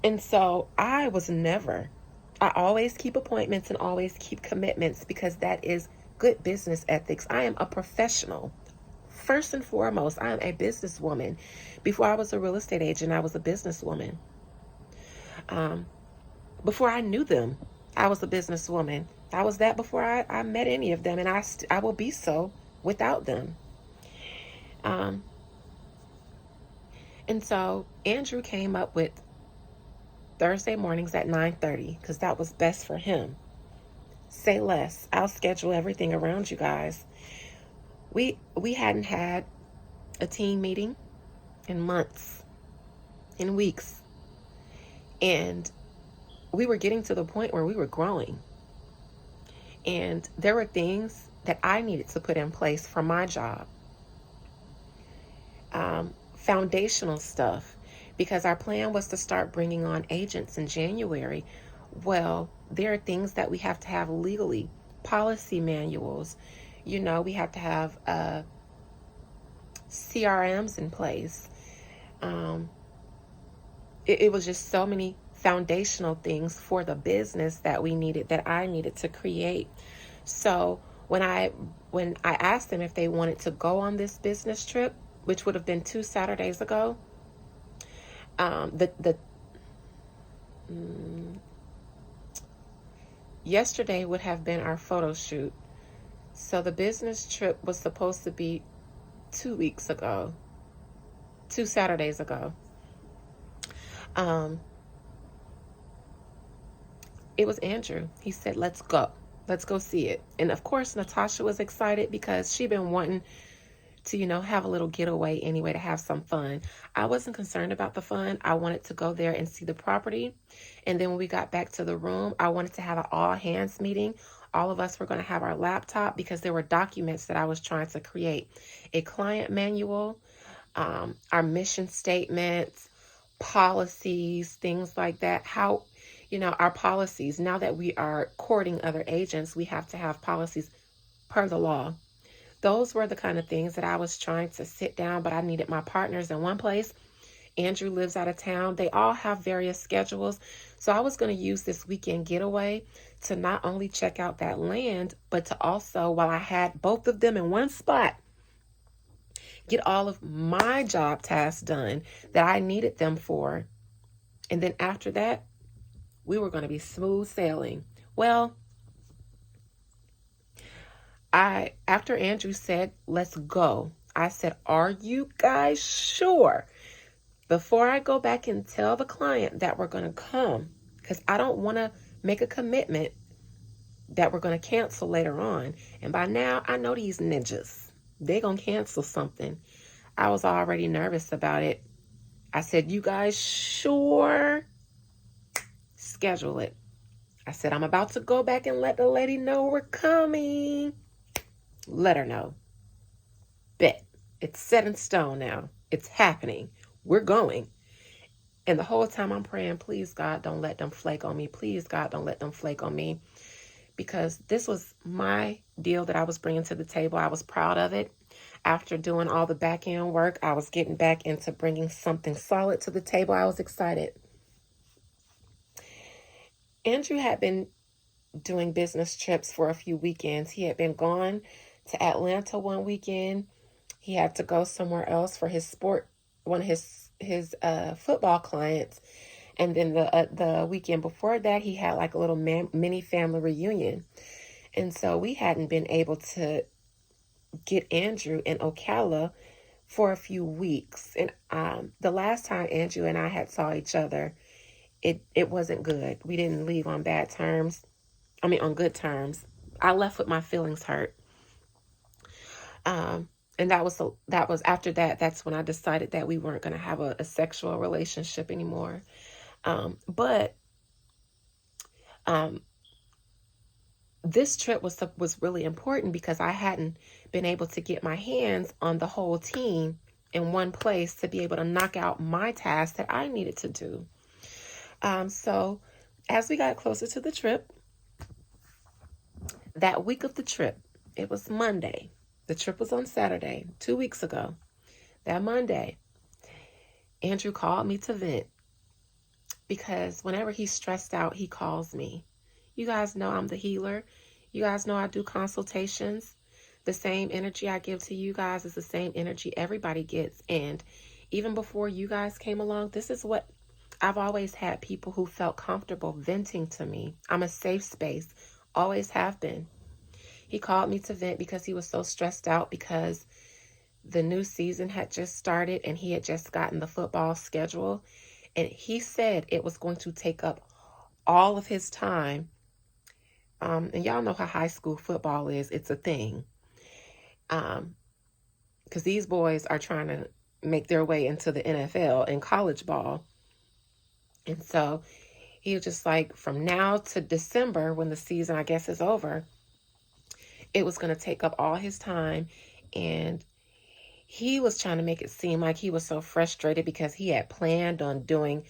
And so I always keep appointments and always keep commitments because that is good business ethics. I am a professional. First and foremost, I am a businesswoman. Before I was a real estate agent, I was a businesswoman. Um, Before I knew them, I was a businesswoman. I was that before I met any of them, and I will be so without them. Um, and so Andrew came up with Thursday mornings at 9:30 because that was best for him. Say less. I'll schedule everything around you guys. We hadn't had a team meeting in months, in weeks, and we were getting to the point where we were growing. And there were things that I needed to put in place for my job, foundational stuff, because our plan was to start bringing on agents in January. Well, there are things that we have to have legally, policy manuals. We have to have CRMs in place. Um, it was just so many foundational things for the business that I needed to create. So when I asked them if they wanted to go on this business trip, which would have been 2 Saturdays ago, the yesterday would have been our photo shoot. So the business trip was supposed to be 2 weeks ago, 2 Saturdays ago. Um, it was Andrew. He said, "Let's go. Let's go see it." And of course, Natasha was excited because she'd been wanting to, have a little getaway anyway, to have some fun. I wasn't concerned about the fun. I wanted to go there and see the property. And then when we got back to the room, I wanted to have an all hands meeting. All of us were going to have our laptop because there were documents that I was trying to create: a client manual, our mission statements, policies, things like that. How, our policies. Now that we are courting other agents, we have to have policies per the law. Those were the kind of things that I was trying to sit down, but I needed my partners in one place. Andrew lives out of town. They all have various schedules. So I was going to use this weekend getaway to not only check out that land, but to also, while I had both of them in one spot, get all of my job tasks done that I needed them for. And then after that, we were going to be smooth sailing. Well, after Andrew said, "Let's go," I said, "Are you guys sure?" Before I go back and tell the client that we're going to come, because I don't want to make a commitment that we're going to cancel later on. And by now, I know these ninjas. They're going to cancel something. I was already nervous about it. I said, "You guys sure?" Schedule it. I said, "I'm about to go back and let the lady know we're coming." Let her know. Bet. It's set in stone now. It's happening. We're going. And the whole time I'm praying, "Please, God, don't let them flake on me. Please, God, don't let them flake on me." Because this was my deal that I was bringing to the table. I was proud of it. After doing all the back end work, I was getting back into bringing something solid to the table. I was excited. Andrew had been doing business trips for a few weekends. He had been gone to Atlanta one weekend. He had to go somewhere else for one of his football clients. And then the weekend before that, he had like a little mini family reunion. And so we hadn't been able to get Andrew in Ocala for a few weeks. And the last time Andrew and I had saw each other, it wasn't good. We didn't leave on bad terms. I mean, on good terms. I left with my feelings hurt. And that was after that. That's when I decided that we weren't going to have a sexual relationship anymore. But um, this trip was really important because I hadn't been able to get my hands on the whole team in one place to be able to knock out my task that I needed to do. So as we got closer to the trip, that week of the trip, it was Monday. The trip was on Saturday, 2 weeks ago. That Monday, Andrew called me to vent. because whenever he's stressed out, he calls me. You guys know I'm the healer. You guys know I do consultations. The same energy I give to you guys is the same energy everybody gets. And even before you guys came along, this is what I've always had, people who felt comfortable venting to me. I'm a safe space, always have been. He called me to vent because he was so stressed out because the new season had just started and he had just gotten the football schedule. And he said it was going to take up all of his time. And y'all know how high school football is. It's a thing. Because these boys are trying to make their way into the NFL and college ball. And so he was just like, from now to December, when the season, I guess, is over, it was going to take up all his time. And he was trying to make it seem like he was so frustrated because he had planned on doing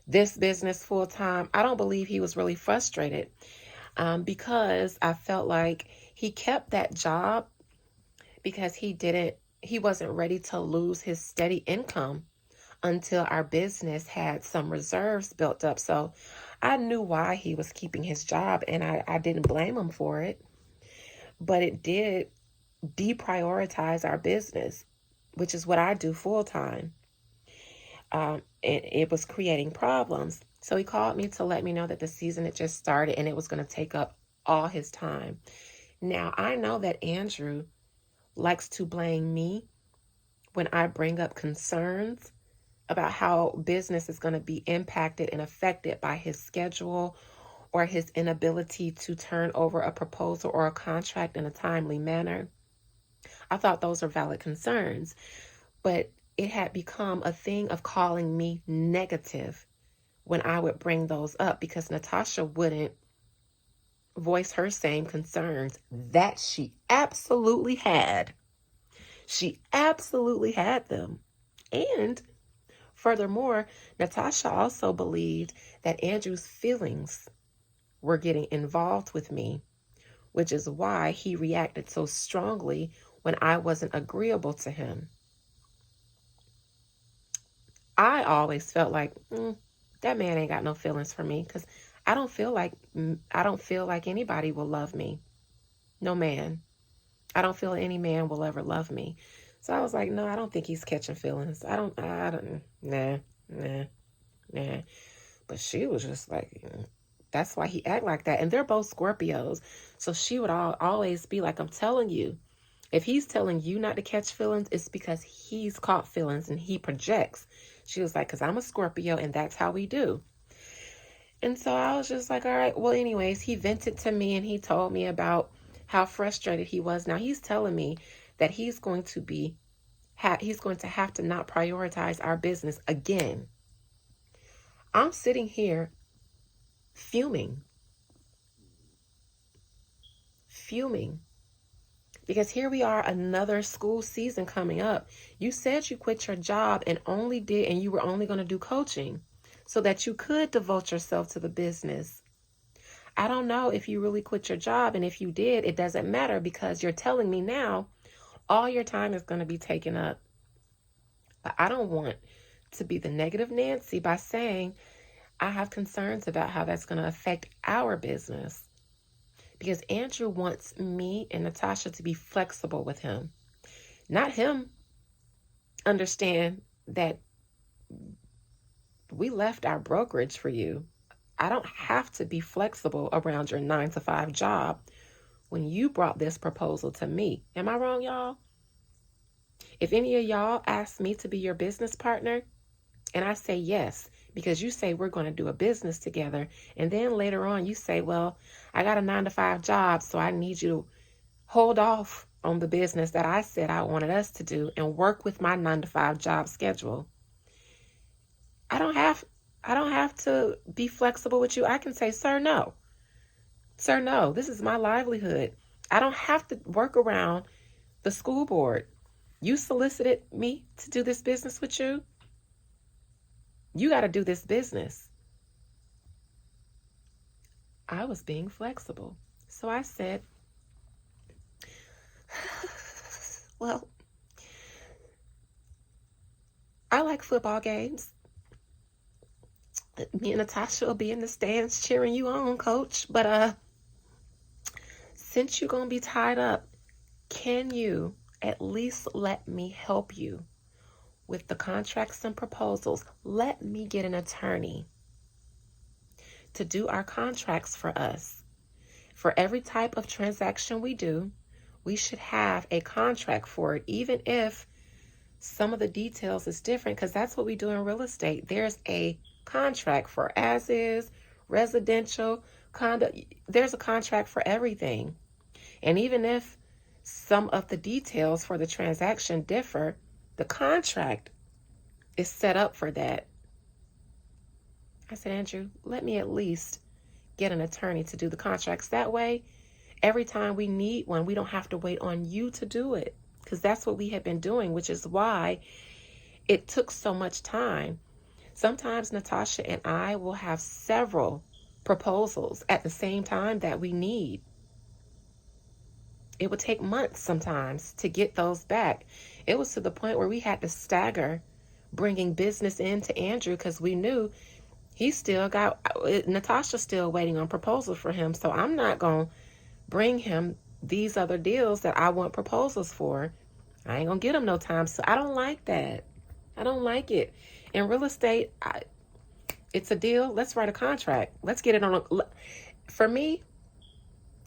this business full time. I don't believe he was really frustrated, because I felt like he kept that job because he wasn't ready to lose his steady income until our business had some reserves built up. So I knew why he was keeping his job, and I didn't blame him for it. But it did deprioritize our business, which is what I do full time. It was creating problems. So he called me to let me know that the season had just started and it was going to take up all his time. Now, I know that Andrew likes to blame me when I bring up concerns about how business is going to be impacted and affected by his schedule or his inability to turn over a proposal or a contract in a timely manner. I thought those were valid concerns, but it had become a thing of calling me negative when I would bring those up because Natasha wouldn't voice her same concerns that she absolutely had. She absolutely had them. And furthermore, Natasha also believed that Andrew's feelings were getting involved with me, which is why he reacted so strongly when I wasn't agreeable to him. I always felt like that man ain't got no feelings for me because I don't feel like anybody will love me. No man. I don't feel any man will ever love me. So I was like, no, I don't think he's catching feelings. I don't, nah, nah, nah. But she was just like, that's why he act like that. And they're both Scorpios. So she would always be like, I'm telling you, if he's telling you not to catch feelings, it's because he's caught feelings and he projects. She was like, because I'm a Scorpio and that's how we do. And so I was just like, all right, well, anyways, he vented to me and he told me about how frustrated he was. Now he's telling me that he's going to have to not prioritize our business again. I'm sitting here fuming. Because here we are, another school season coming up. You said you quit your job and you were only going to do coaching so that you could devote yourself to the business. I don't know if you really quit your job, and if you did, it doesn't matter because you're telling me now all your time is going to be taken up. But I don't want to be the negative Nancy by saying I have concerns about how that's going to affect our business. Because Andrew wants me and Natasha to be flexible with him. Not him understand that we left our brokerage for you. I don't have to be flexible around your 9-to-5 job when you brought this proposal to me. Am I wrong, y'all? If any of y'all ask me to be your business partner, and I say yes, because you say we're going to do a business together, and then later on you say, well, I got a 9-to-5 job, so I need you to hold off on the business that I said I wanted us to do and work with my 9-to-5 job schedule. I don't have to be flexible with you. I can say, sir, no. Sir, no. This is my livelihood. I don't have to work around the school board. You solicited me to do this business with you. You got to do this business. I was being flexible. So I said, well, I like football games. Me and Natasha will be in the stands cheering you on, coach. But since you're going to be tied up, can you at least let me help you with the contracts and proposals? Let me get an attorney to do our contracts for us. For every type of transaction we do, we should have a contract for it, even if some of the details is different, because that's what we do in real estate. There's a contract for as is, residential, condo. There's a contract for everything. And even if some of the details for the transaction differ, the contract is set up for that. I said, Andrew, let me at least get an attorney to do the contracts. That way, every time we need one, we don't have to wait on you to do it. Because that's what we had been doing, which is why it took so much time. Sometimes Natasha and I will have several proposals at the same time that we need. It would take months sometimes to get those back. It was to the point where we had to stagger bringing business in to Andrew because we knew he still got, Natasha's still waiting on proposals for him. So I'm not going to bring him these other deals that I want proposals for. I ain't going to get him no time. So I don't like that. I don't like it. In real estate, it's a deal. Let's write a contract. Let's get it on for me,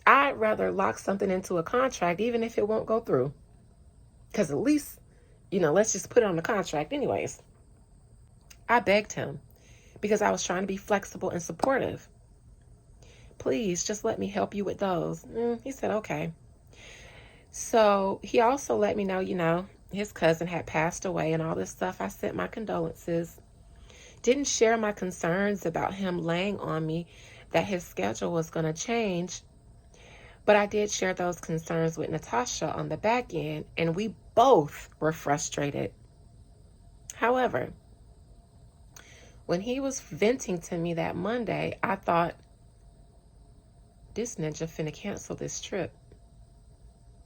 I'd rather lock something into a contract, even if it won't go through. Because at least, let's just put it on the contract anyways. I begged him because I was trying to be flexible and supportive. Please, just let me help you with those. He said, okay. So he also let me know, his cousin had passed away and all this stuff. I sent my condolences. Didn't share my concerns about him laying on me that his schedule was going to change. But I did share those concerns with Natasha on the back end, and we both were frustrated. However, when he was venting to me that Monday, I thought, this ninja finna cancel this trip.